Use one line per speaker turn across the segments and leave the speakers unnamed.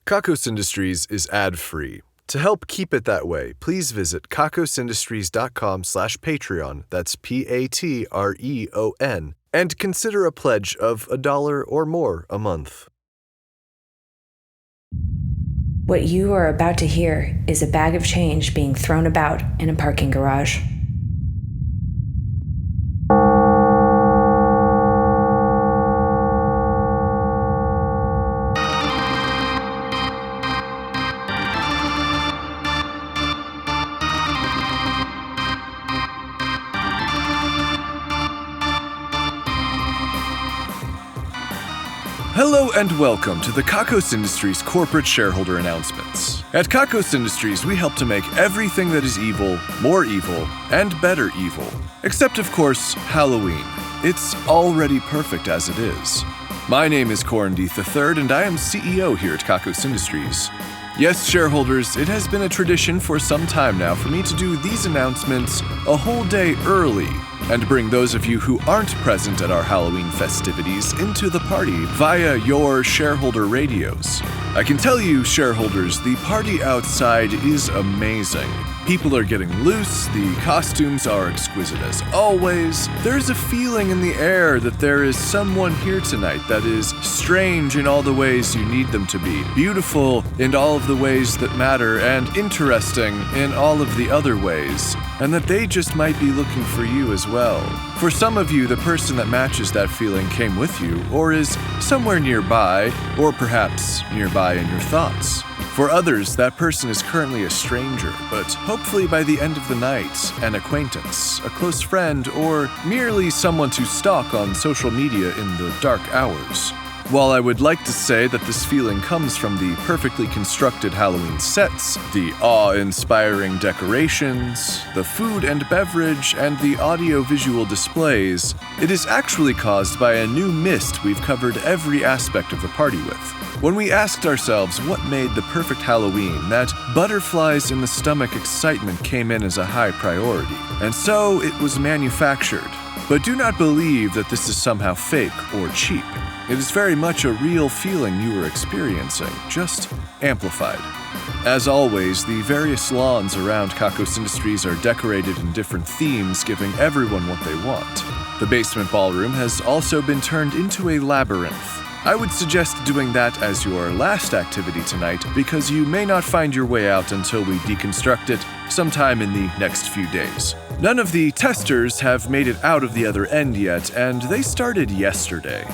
Kakos Industries is ad-free. To help keep it that way, please visit kakosindustries.com/Patreon, that's Patreon, and consider a pledge of $1 or more a month.
What you are about to hear is a bag of change being thrown about in a parking garage.
Hello and welcome to the Kakos Industries corporate shareholder announcements. At Kakos Industries, we help to make everything that is evil, more evil, and better evil. Except, of course, Halloween. It's already perfect as it is. My name is Corin III, and I am CEO here at Kakos Industries. Yes, shareholders, it has been a tradition for some time now for me to do these announcements a whole day early, and bring those of you who aren't present at our Halloween festivities into the party via your shareholder radios. I can tell you, shareholders, the party outside is amazing. People are getting loose, the costumes are exquisite as always. There's a feeling in the air that there is someone here tonight that is strange in all the ways you need them to be, beautiful in all of the ways that matter, and interesting in all of the other ways, and that they just might be looking for you as well. For some of you, the person that matches that feeling came with you, or is somewhere nearby, or perhaps nearby in your thoughts. For others, that person is currently a stranger, but hopefully by the end of the night, an acquaintance, a close friend, or merely someone to stalk on social media in the dark hours. While I would like to say that this feeling comes from the perfectly constructed Halloween sets, the awe-inspiring decorations, the food and beverage, and the audio-visual displays, it is actually caused by a new mist we've covered every aspect of the party with. When we asked ourselves what made the perfect Halloween, that butterflies in the stomach excitement came in as a high priority, and so it was manufactured. But do not believe that this is somehow fake or cheap. It is very much a real feeling you are experiencing, just amplified. As always, the various lawns around Kakos Industries are decorated in different themes, giving everyone what they want. The basement ballroom has also been turned into a labyrinth. I would suggest doing that as your last activity tonight, because you may not find your way out until we deconstruct it sometime in the next few days. None of the testers have made it out of the other end yet, and they started yesterday.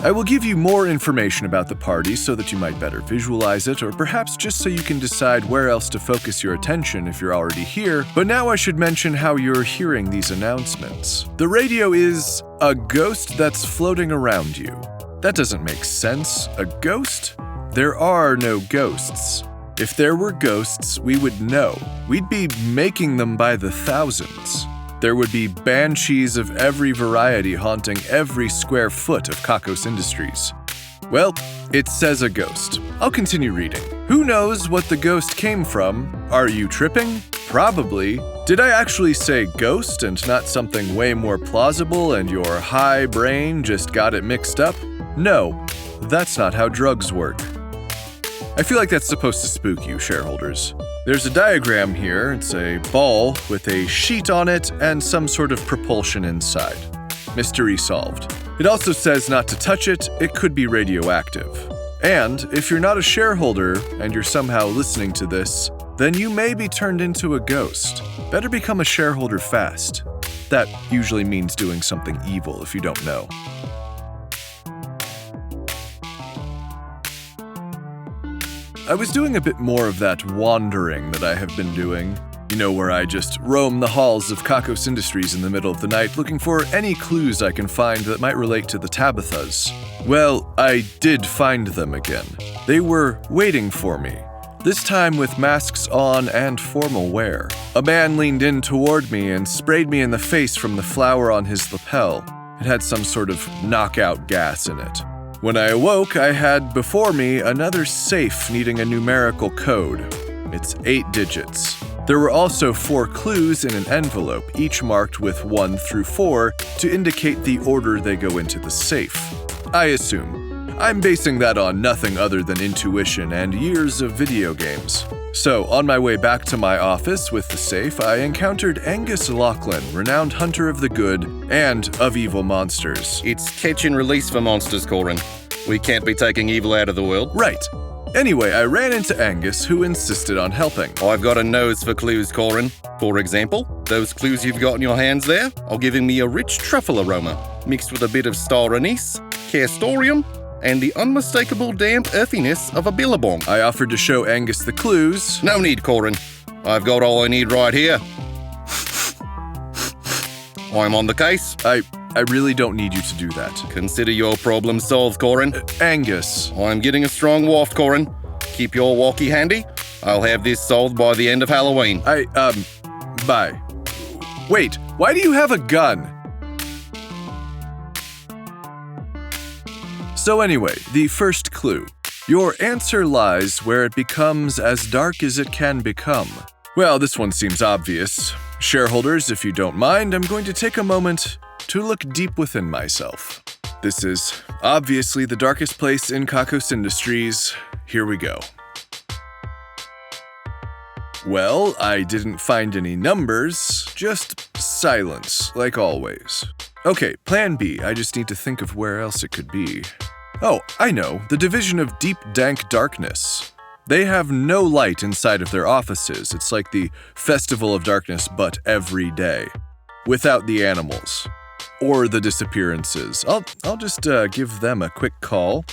I will give you more information about the party so that you might better visualize it, or perhaps just so you can decide where else to focus your attention if you're already here, but now I should mention how you're hearing these announcements. The radio is a ghost that's floating around you. That doesn't make sense. A ghost? There are no ghosts. If there were ghosts, we would know. We'd be making them by the thousands. There would be banshees of every variety haunting every square foot of Kakos Industries. Well, it says a ghost. I'll continue reading. Who knows what the ghost came from? Are you tripping? Probably. Did I actually say ghost and not something way more plausible and your high brain just got it mixed up? No, that's not how drugs work. I feel like that's supposed to spook you, shareholders. There's a diagram here. It's a ball with a sheet on it and some sort of propulsion inside. Mystery solved. It also says not to touch it. It could be radioactive. And if you're not a shareholder and you're somehow listening to this, then you may be turned into a ghost. Better become a shareholder fast. That usually means doing something evil if you don't know. I was doing a bit more of that wandering that I have been doing. You know, where I just roam the halls of Kakos Industries in the middle of the night looking for any clues I can find that might relate to the Tabithas. Well, I did find them again. They were waiting for me, this time with masks on and formal wear. A man leaned in toward me and sprayed me in the face from the flower on his lapel. It had some sort of knockout gas in it. When I awoke, I had before me another safe needing a numerical code. It's 8 digits. There were also 4 clues in an envelope, each marked with 1 through 4 to indicate the order they go into the safe. I assume. I'm basing that on nothing other than intuition and years of video games. So, on my way back to my office with the safe, I encountered Angus Lachlan, renowned hunter of the good and of evil monsters.
It's catch and release for monsters, Corin. We can't be taking evil out of the world.
Right. Anyway, I ran into Angus, who insisted on helping.
I've got a nose for clues, Corin. For example, those clues you've got in your hands there are giving me a rich truffle aroma, mixed with a bit of star anise, castoreum, and the unmistakable damp earthiness of a billabong.
I offered to show Angus the clues.
No need, Corin. I've got all I need right here. I'm on the case.
I really don't need you to do that.
Consider your problem solved, Corin.
Angus.
I'm getting a strong waft, Corin. Keep your walkie handy. I'll have this solved by the end of Halloween.
Bye. Wait, why do you have a gun? So anyway, the first clue. Your answer lies where it becomes as dark as it can become. Well, this one seems obvious. Shareholders, if you don't mind, I'm going to take a moment to look deep within myself. This is obviously the darkest place in Kakos Industries. Here we go. Well, I didn't find any numbers, just silence, like always. Okay, plan B, I just need to think of where else it could be. Oh, I know, the Division of Deep Dank Darkness. They have no light inside of their offices. It's like the Festival of Darkness, but every day. Without the animals. Or the disappearances. I'll just give them a quick call.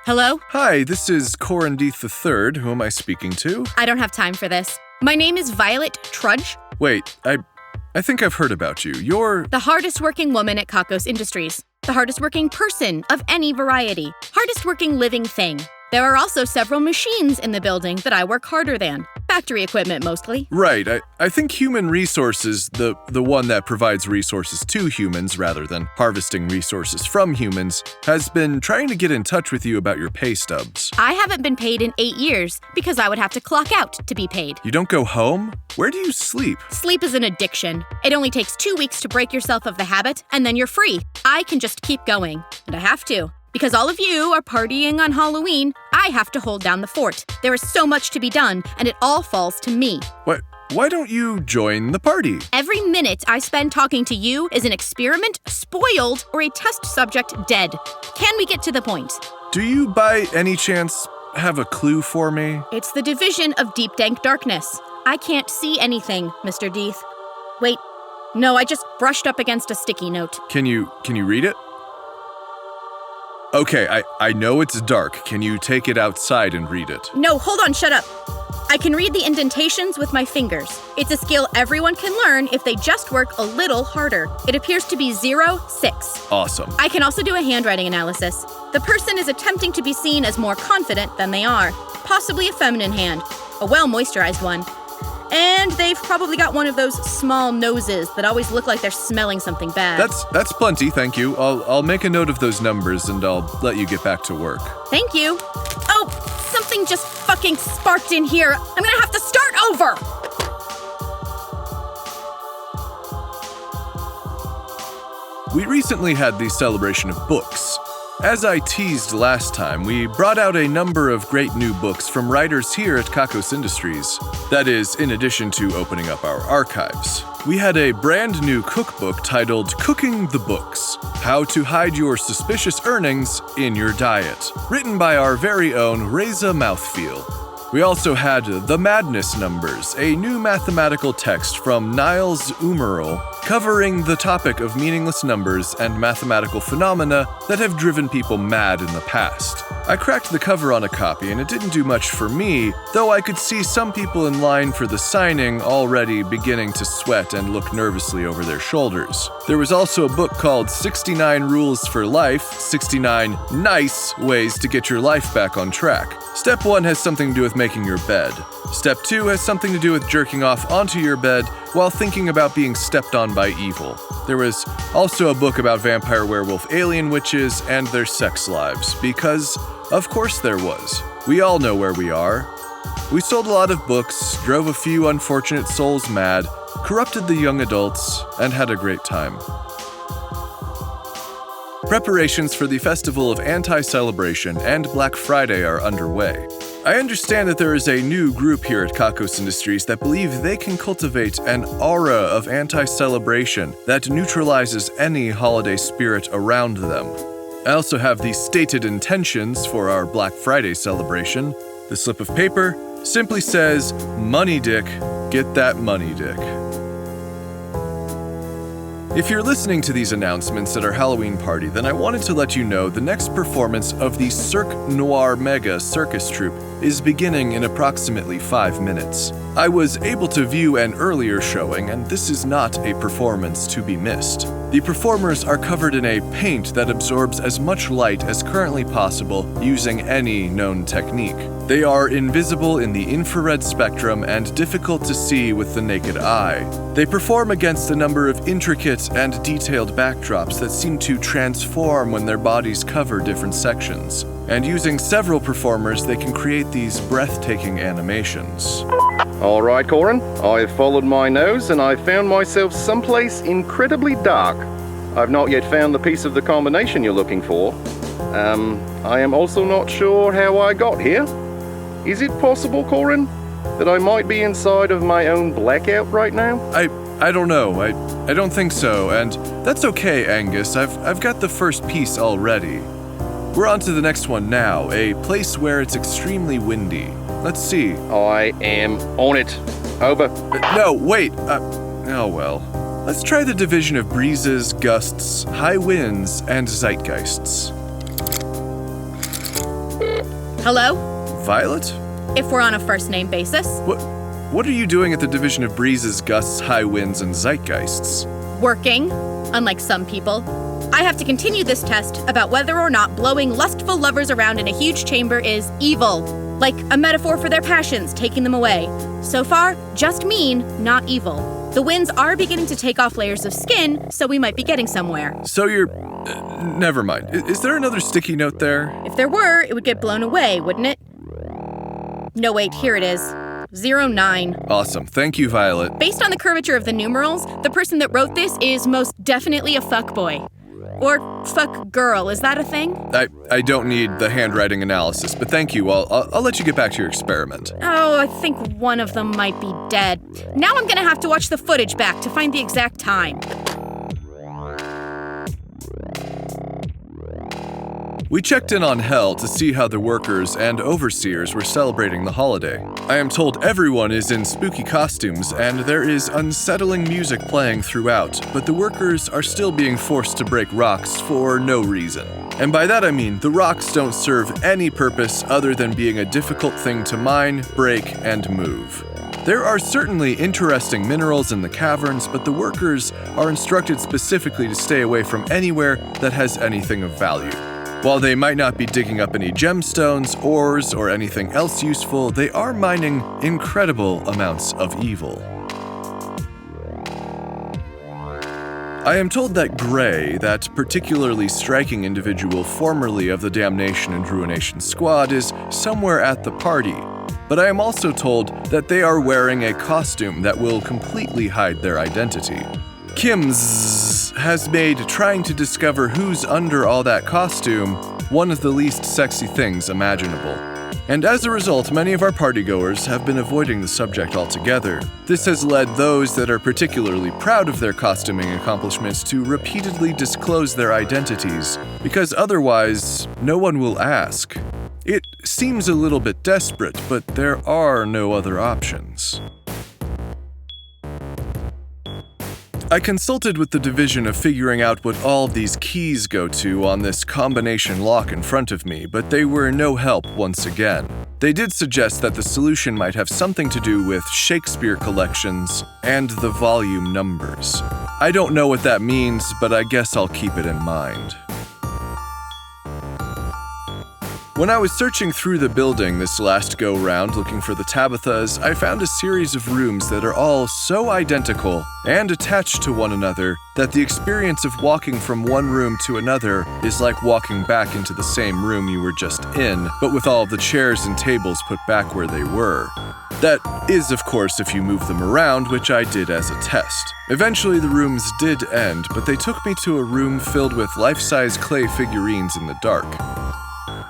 Hello?
Hi, this is Corin III. Who am I speaking to?
I don't have time for this. My name is Violet Trudge.
Wait, I think I've heard about you. You're...
The hardest working woman at Kakos Industries. The hardest working person of any variety. Hardest working living thing. There are also several machines in the building that I work harder than. Factory equipment, mostly.
Right. I think human resources, the one that provides resources to humans rather than harvesting resources from humans, has been trying to get in touch with you about your pay stubs.
I haven't been paid in 8 years because I would have to clock out to be paid.
You don't go home? Where do you sleep?
Sleep is an addiction. It only takes 2 weeks to break yourself of the habit, and then you're free. I can just keep going. And I have to. Because all of you are partying on Halloween, I have to hold down the fort. There is so much to be done, and it all falls to me.
What? Why don't you join the party?
Every minute I spend talking to you is an experiment spoiled or a test subject dead. Can we get to the point?
Do you, by any chance, have a clue for me?
It's the Division of Deep Dank Darkness. I can't see anything, Mr. Deeth. Wait, no, I just brushed up against a sticky note.
Can you read it? Okay, I know it's dark. Can you take it outside and read it?
No, hold on, shut up. I can read the indentations with my fingers. It's a skill everyone can learn if they just work a little harder. It appears to be 06.
Awesome.
I can also do a handwriting analysis. The person is attempting to be seen as more confident than they are. Possibly a feminine hand. A well-moisturized one. And they've probably got one of those small noses that always look like they're smelling something bad.
That's plenty, thank you. I'll make a note of those numbers and I'll let you get back to work.
Thank you. Oh, something just fucking sparked in here. I'm gonna have to start over.
We recently had the celebration of books. As I teased last time, we brought out a number of great new books from writers here at Kakos Industries. That is, in addition to opening up our archives. We had a brand new cookbook titled Cooking the Books: How to Hide Your Suspicious Earnings in Your Diet, written by our very own Reza Mouthfeel. We also had The Madness Numbers, a new mathematical text from Niles Umeril, covering the topic of meaningless numbers and mathematical phenomena that have driven people mad in the past. I cracked the cover on a copy and it didn't do much for me, though I could see some people in line for the signing already beginning to sweat and look nervously over their shoulders. There was also a book called 69 Rules for Life, 69 Nice Ways to Get Your Life Back on Track. Step 1 has something to do with making your bed. Step 2 has something to do with jerking off onto your bed while thinking about being stepped on by evil. There was also a book about vampire, werewolf, alien witches, and their sex lives, because, of course there was. We all know where we are. We sold a lot of books, drove a few unfortunate souls mad, corrupted the young adults, and had a great time. Preparations for the Festival of Anti-Celebration and Black Friday are underway. I understand that there is a new group here at Kakos Industries that believe they can cultivate an aura of anti-celebration that neutralizes any holiday spirit around them. I also have the stated intentions for our Black Friday celebration. The slip of paper simply says, "Money Dick, get that money, Dick." If you're listening to these announcements at our Halloween party, then I wanted to let you know the next performance of the Cirque Noir Mega Circus Troupe is beginning in approximately 5 minutes. I was able to view an earlier showing, and this is not a performance to be missed. The performers are covered in a paint that absorbs as much light as currently possible using any known technique. They are invisible in the infrared spectrum and difficult to see with the naked eye. They perform against a number of intricate and detailed backdrops that seem to transform when their bodies cover different sections. And using several performers, they can create these breathtaking animations.
All right, Corin, I've followed my nose and I've found myself someplace incredibly dark. I've not yet found the piece of the combination you're looking for. I am also not sure how I got here. Is it possible, Corin, that I might be inside of my own blackout right now?
I don't know. I don't think so, and that's okay, Angus. I've got the first piece already. We're on to the next one now, a place where it's extremely windy. Let's see.
I am on it. Over.
No, wait. Oh well. Let's try the division of breezes, gusts, high winds, and zeitgeists.
Hello?
Violet?
If we're on a first-name basis.
What are you doing at the division of breezes, gusts, high winds, and zeitgeists?
Working, unlike some people. I have to continue this test about whether or not blowing lustful lovers around in a huge chamber is evil. Like a metaphor for their passions, taking them away. So far, just mean, not evil. The winds are beginning to take off layers of skin, so we might be getting somewhere.
So you're... never mind. Is there another sticky note there?
If there were, it would get blown away, wouldn't it? No, wait, here it is. 09.
Awesome. Thank you, Violet.
Based on the curvature of the numerals, the person that wrote this is most definitely a fuckboy. Or fuck girl, is that a thing?
I don't need the handwriting analysis, but thank you. I'll let you get back to your experiment.
Oh, I think one of them might be dead. Now I'm gonna have to watch the footage back to find the exact time.
We checked in on Hell to see how the workers and overseers were celebrating the holiday. I am told everyone is in spooky costumes and there is unsettling music playing throughout, but the workers are still being forced to break rocks for no reason. And by that I mean the rocks don't serve any purpose other than being a difficult thing to mine, break, and move. There are certainly interesting minerals in the caverns, but the workers are instructed specifically to stay away from anywhere that has anything of value. While they might not be digging up any gemstones, ores, or anything else useful, they are mining incredible amounts of evil. I am told that Gray, that particularly striking individual formerly of the Damnation and Ruination Squad, is somewhere at the party, but I am also told that they are wearing a costume that will completely hide their identity. Kim's has made trying to discover who's under all that costume one of the least sexy things imaginable. And as a result, many of our partygoers have been avoiding the subject altogether. This has led those that are particularly proud of their costuming accomplishments to repeatedly disclose their identities, because otherwise, no one will ask. It seems a little bit desperate, but there are no other options. I consulted with the division of figuring out what all of these keys go to on this combination lock in front of me, but they were no help once again. They did suggest that the solution might have something to do with Shakespeare collections and the volume numbers. I don't know what that means, but I guess I'll keep it in mind. When I was searching through the building this last go-round looking for the Tabithas, I found a series of rooms that are all so identical and attached to one another that the experience of walking from one room to another is like walking back into the same room you were just in, but with all of the chairs and tables put back where they were. That is, of course, if you move them around, which I did as a test. Eventually, the rooms did end, but they took me to a room filled with life-size clay figurines in the dark.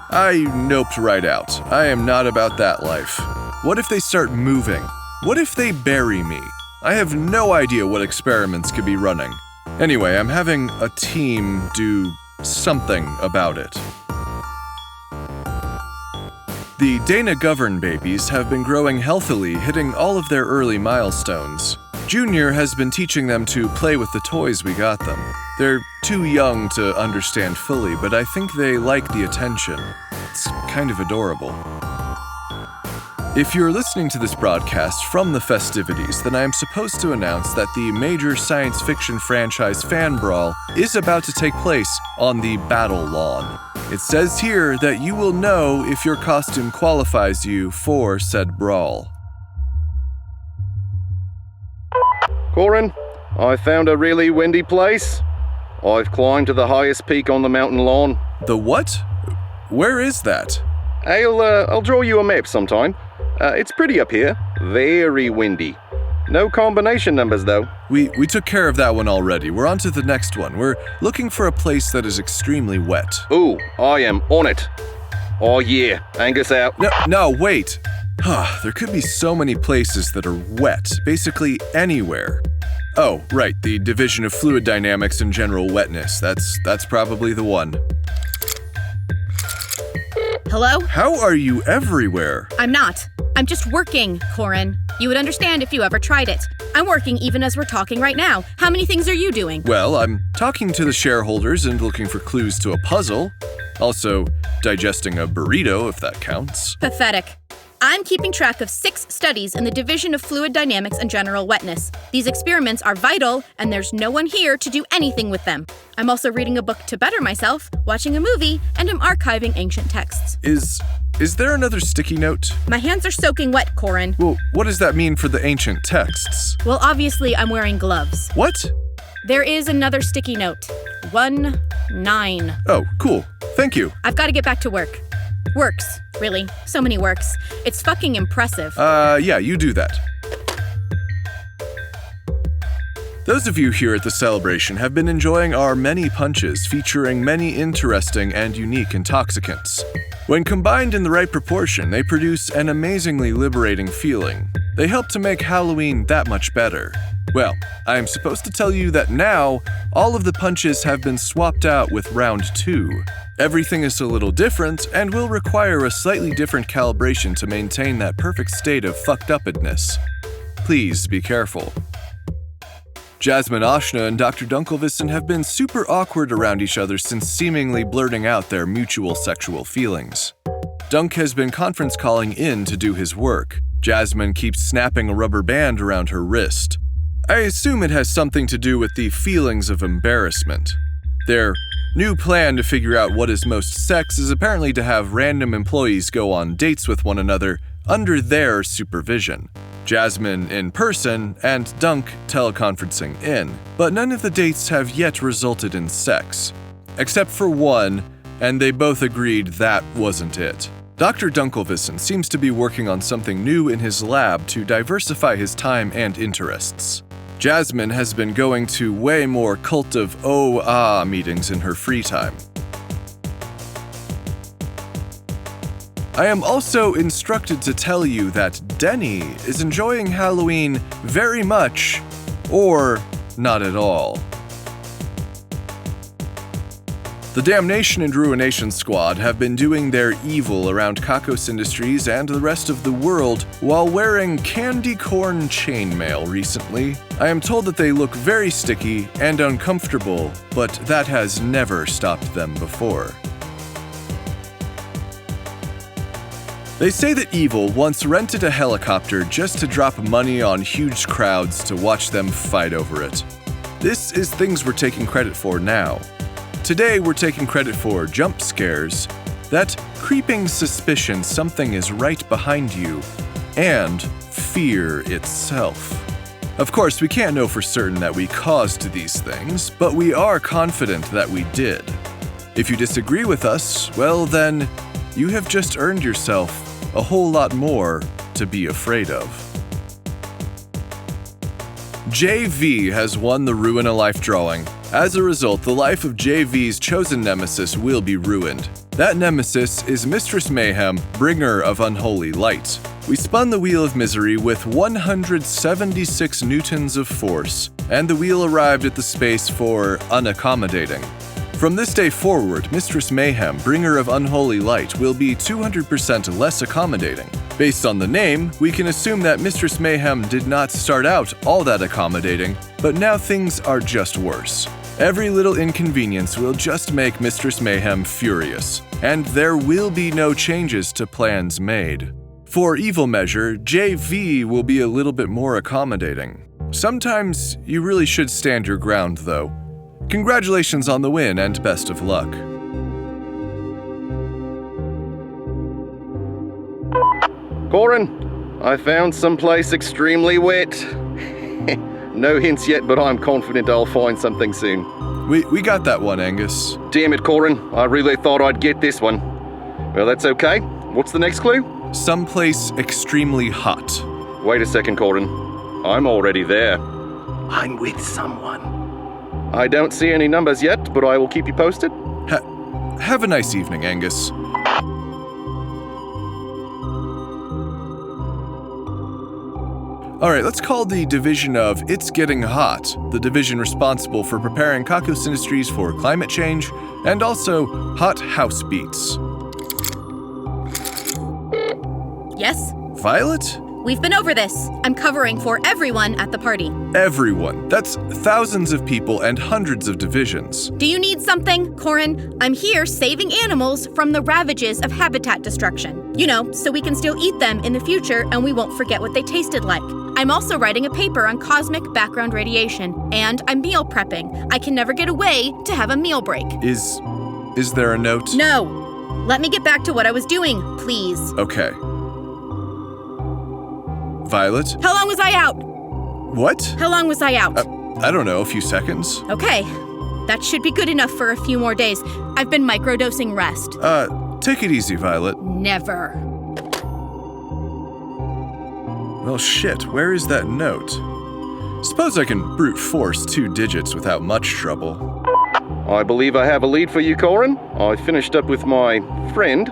I noped right out. I am not about that life. What if they start moving? What if they bury me? I have no idea what experiments could be running. Anyway, I'm having a team do something about it. The Dana Govern babies have been growing healthily, hitting all of their early milestones. Junior has been teaching them to play with the toys we got them. They're too young to understand fully, but I think they like the attention. It's kind of adorable. If you're listening to this broadcast from the festivities, then I am supposed to announce that the major science fiction franchise Fan Brawl is about to take place on the Battle Lawn. It says here that you will know if your costume qualifies you for said brawl.
Corin, I found a really windy place. I've climbed to the highest peak on the mountain lawn.
The what? Where is that?
I'll draw you a map sometime. It's pretty up here. Very windy. No combination numbers, though.
We took care of that one already. We're on to the next one. We're looking for a place that is extremely wet.
Ooh, I am on it. Oh yeah, Angus out.
No, wait. There could be so many places that are wet, basically anywhere. Oh, right, the Division of Fluid Dynamics and General Wetness. That's probably the one.
Hello?
How are you everywhere?
I'm not. I'm just working, Corin. You would understand if you ever tried it. I'm working even as we're talking right now. How many things are you doing?
Well, I'm talking to the shareholders and looking for clues to a puzzle. Also, digesting a burrito, if that counts.
Pathetic. I'm keeping track of 6 studies in the Division of Fluid Dynamics and General Wetness. These experiments are vital, and there's no one here to do anything with them. I'm also reading a book to better myself, watching a movie, and I'm archiving ancient texts.
Is there another sticky note?
My hands are soaking wet, Corin.
Well, what does that mean for the ancient texts?
Well, obviously, I'm wearing gloves.
What?
There is another sticky note. 19.
Oh, cool. Thank you.
I've got to get back to work. Works, really. So many works. It's fucking impressive.
Yeah, you do that. Those of you here at the celebration have been enjoying our many punches featuring many interesting and unique intoxicants. When combined in the right proportion, they produce an amazingly liberating feeling. They help to make Halloween that much better. Well, I am supposed to tell you that now, all of the punches have been swapped out with round 2. Everything is a little different and will require a slightly different calibration to maintain that perfect state of fucked-upness. Please be careful. Jasmine Ashna and Dr. Dunkelvissen have been super awkward around each other since seemingly blurting out their mutual sexual feelings. Dunk has been conference calling in to do his work. Jasmine keeps snapping a rubber band around her wrist. I assume it has something to do with the feelings of embarrassment. Their new plan to figure out what is most sex is apparently to have random employees go on dates with one another under their supervision. Jasmine in person and Dunk teleconferencing in, but none of the dates have yet resulted in sex. Except for one, and they both agreed that wasn't it. Dr. Dunkelvissen seems to be working on something new in his lab to diversify his time and interests. Jasmine has been going to way more cult of meetings in her free time. I am also instructed to tell you that Denny is enjoying Halloween very much, or not at all. The Damnation and Ruination Squad have been doing their evil around Kakos Industries and the rest of the world while wearing candy corn chainmail recently. I am told that they look very sticky and uncomfortable, but that has never stopped them before. They say that Evil once rented a helicopter just to drop money on huge crowds to watch them fight over it. This is things we're taking credit for now. Today we're taking credit for jump scares, that creeping suspicion something is right behind you, and fear itself. Of course, we can't know for certain that we caused these things, but we are confident that we did. If you disagree with us, well then, you have just earned yourself a whole lot more to be afraid of. JV has won the Ruin a Life drawing. As a result, the life of JV's chosen nemesis will be ruined. That nemesis is Mistress Mayhem, bringer of unholy light. We spun the Wheel of Misery with 176 newtons of force, and the wheel arrived at the space for unaccommodating. From this day forward, Mistress Mayhem, bringer of unholy light, will be 200% less accommodating. Based on the name, we can assume that Mistress Mayhem did not start out all that accommodating, but now things are just worse. Every little inconvenience will just make Mistress Mayhem furious, and there will be no changes to plans made. For evil measure, JV will be a little bit more accommodating. Sometimes you really should stand your ground, though. Congratulations on the win and best of luck.
Corin, I found someplace extremely wet. No hints yet, but I'm confident I'll find something soon.
We got that one, Angus.
Damn it, Corin. I really thought I'd get this one. Well, that's okay. What's the next clue?
Someplace extremely hot.
Wait a second, Corin. I'm already there.
I'm with someone.
I don't see any numbers yet, but I will keep you posted.
Have a nice evening, Angus. Alright, let's call the division of It's Getting Hot, the division responsible for preparing Kakos Industries for climate change, and also hot house beats.
Yes?
Violet?
We've been over this. I'm covering for everyone at the party.
Everyone. That's thousands of people and hundreds of divisions.
Do you need something, Corin? I'm here saving animals from the ravages of habitat destruction. You know, so we can still eat them in the future and we won't forget what they tasted like. I'm also writing a paper on cosmic background radiation, and I'm meal prepping. I can never get away to have a meal break.
Is there a note?
No. Let me get back to what I was doing, please.
Okay. Violet?
How long was I out?
What?
How long was I out?
I don't know, a few seconds?
Okay. That should be good enough for a few more days. I've been microdosing rest.
Take it easy, Violet.
Never.
Well, shit, where is that note? Suppose I can brute force 2 digits without much trouble.
I believe I have a lead for you, Corin. I finished up with my friend,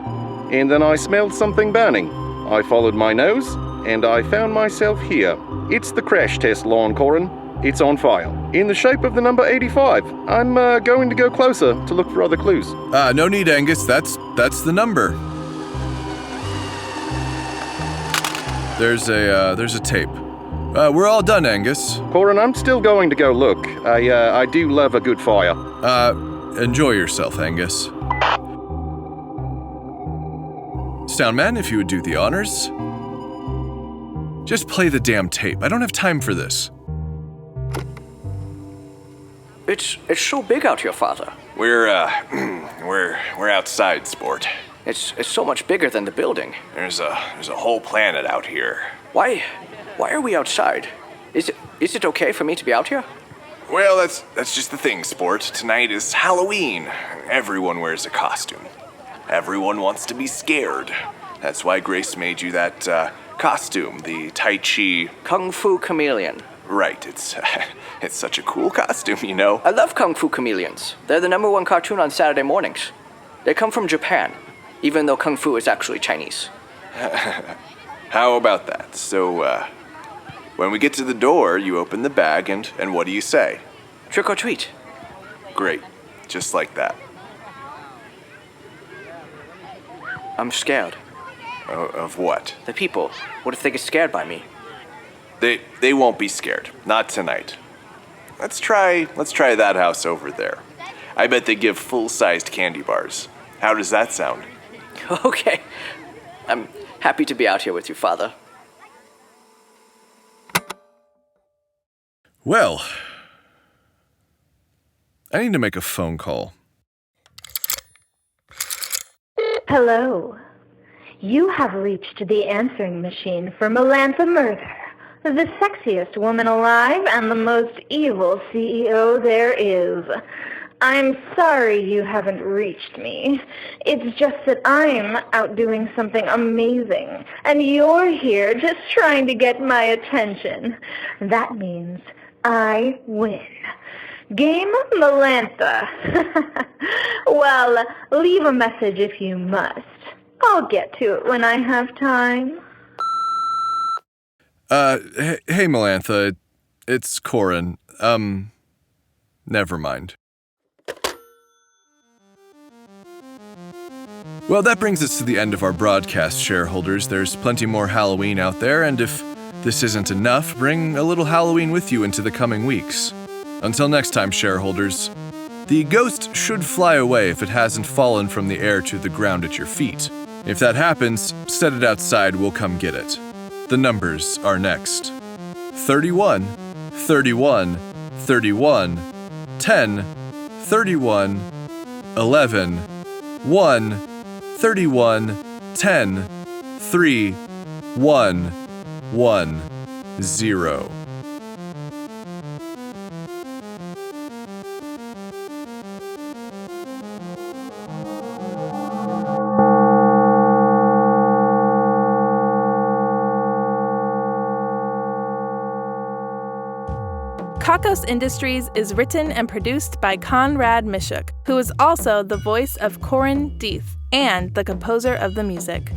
and then I smelled something burning. I followed my nose, and I found myself here. It's the crash test lawn, Corin. It's on file, in the shape of the number 85. I'm going to go closer to look for other clues.
No need, Angus. That's the number. There's a tape. We're all done, Angus.
Corin, I'm still going to go look. I do love a good fire.
Enjoy yourself, Angus. Soundman, if you would do the honors. Just play the damn tape. I don't have time for this.
It's so big out here, Father.
We're outside, sport.
It's so much bigger than the building.
There's a whole planet out here.
Why are we outside? Is it okay for me to be out here?
Well, that's just the thing, sport. Tonight is Halloween. Everyone wears a costume. Everyone wants to be scared. That's why Grace made you that costume, the Tai Chi...
Kung Fu Chameleon.
Right, it's such a cool costume, you know.
I love Kung Fu Chameleons. They're the #1 cartoon on Saturday mornings. They come from Japan, even though Kung Fu is actually Chinese.
How about that? So, when we get to the door, you open the bag and what do you say?
Trick or treat.
Great, just like that.
I'm scared.
Of what?
The people. What if they get scared by me?
They won't be scared. Not tonight. Let's try that house over there. I bet they give full-sized candy bars. How does that sound?
Okay. I'm happy to be out here with you, Father.
Well, I need to make a phone call.
Hello. You have reached the answering machine for Melantha Murther, the sexiest woman alive and the most evil CEO there is. I'm sorry you haven't reached me. It's just that I'm out doing something amazing, and you're here just trying to get my attention. That means I win. Game Melantha. Well, leave a message if you must. I'll get to it when I have time.
Hey Melantha, it's Corin. Never mind. Well, that brings us to the end of our broadcast, shareholders. There's plenty more Halloween out there, and if this isn't enough, bring a little Halloween with you into the coming weeks. Until next time, shareholders, the ghost should fly away if it hasn't fallen from the air to the ground at your feet. If that happens, set it outside, we'll come get it. The numbers are next. 31, 31, 31, 10, 31, 11, 1, 31, 10, 3, 1, 1, 0.
Kakos Industries is written and produced by Conrad Mishuk, who is also the voice of Corin Deeth and the composer of the music.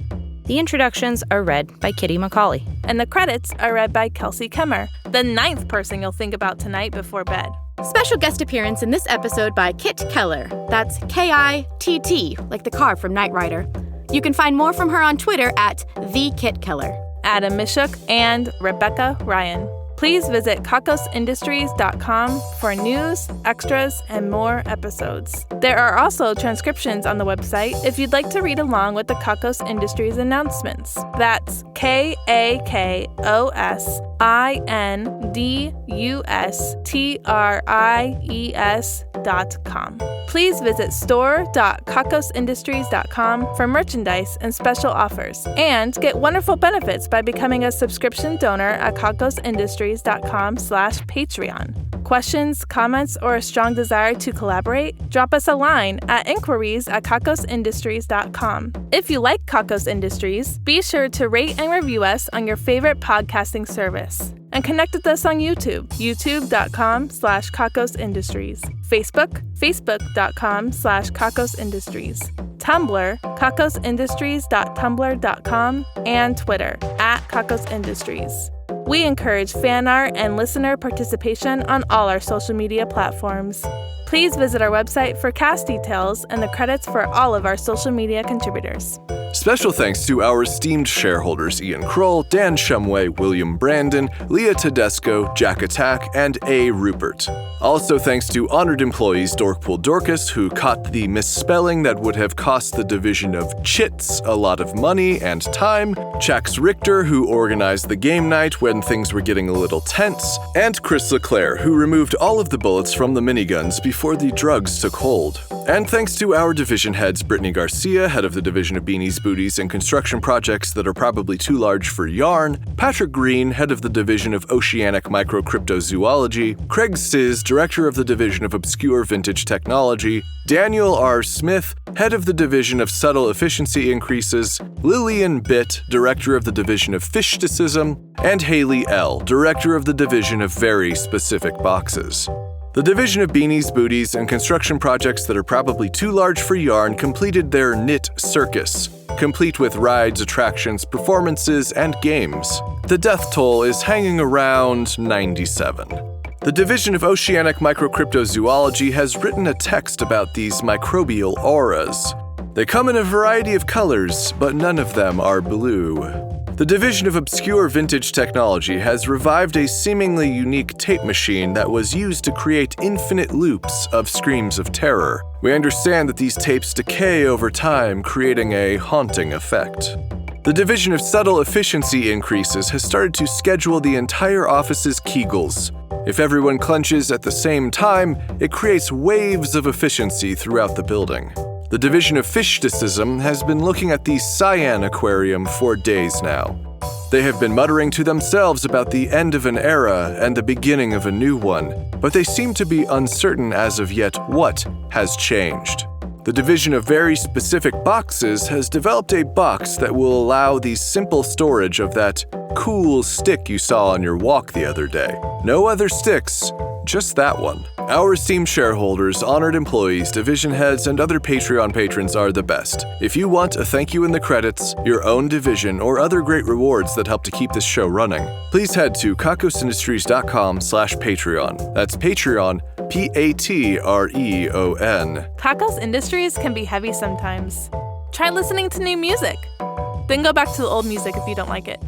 The introductions are read by Kitty McCauley.
And the credits are read by Kelsey Kemmer, the 9th person you'll think about tonight before bed.
Special guest appearance in this episode by Kit Keller. That's K-I-T-T, like the car from Knight Rider. You can find more from her on Twitter at @TheKitKeller.
Adam Mishuk and Rebecca Ryan. Please visit kakosindustries.com for news, extras, and more episodes. There are also transcriptions on the website if you'd like to read along with the Kakos Industries announcements. That's KAKOSINDUSTRIES.com. Please visit store.kakosindustries.com for merchandise and special offers, and get wonderful benefits by becoming a subscription donor at kakosindustries.com/Patreon. Questions, comments, or a strong desire to collaborate? Drop us a line at inquiries@kakosindustries.com. If you like Kakos Industries, be sure to rate and review us on your favorite podcasting service. And connect with us on YouTube, youtube.com/KakosIndustries. Facebook, facebook.com/KakosIndustries. Tumblr, kakosindustries.tumblr.com, and Twitter, @KakosIndustries. We encourage fan art and listener participation on all our social media platforms. Please visit our website for cast details and the credits for all of our social media contributors.
Special thanks to our esteemed shareholders Ian Kroll, Dan Shumway, William Brandon, Leah Tedesco, Jack Attack, and A. Rupert. Also thanks to honored employees Dorkpool Dorcas, who caught the misspelling that would have cost the division of Chits a lot of money and time, Chax Richter, who organized the game night when things were getting a little tense, and Chris LeClaire, who removed all of the bullets from the miniguns before the drugs took hold. And thanks to our division heads Brittany Garcia, head of the division of Beanies, Booties, and construction projects that are probably too large for yarn, Patrick Green, head of the division of Oceanic Microcryptozoology, Craig Sizz, director of the division of Obscure Vintage Technology, Daniel R. Smith, head of the division of Subtle Efficiency Increases, Lillian Bitt, director of the division of Fishticism, and Haley L., director of the division of Very Specific Boxes. The division of Beanies, Booties, and construction projects that are probably too large for yarn completed their Knit Circus, complete with rides, attractions, performances, and games. The death toll is hanging around 97. The division of Oceanic Microcryptozoology has written a text about these microbial auras. They come in a variety of colors, but none of them are blue. The division of Obscure Vintage Technology has revived a seemingly unique tape machine that was used to create infinite loops of screams of terror. We understand that these tapes decay over time, creating a haunting effect. The division of Subtle Efficiency Increases has started to schedule the entire office's Kegels. If everyone clenches at the same time, it creates waves of efficiency throughout the building. The Division of Fishticism has been looking at the Cyan Aquarium for days now. They have been muttering to themselves about the end of an era and the beginning of a new one, but they seem to be uncertain as of yet what has changed. The Division of Very Specific Boxes has developed a box that will allow the simple storage of that cool stick you saw on your walk the other day. No other sticks, just that one. Our esteemed shareholders, honored employees, division heads, and other Patreon patrons are the best. If you want a thank you in the credits, your own division, or other great rewards that help to keep this show running, please head to kakosindustries.com/Patreon. That's Patreon, Patreon.
Kakos Industries can be heavy sometimes. Try listening to new music. Then go back to the old music if you don't like it.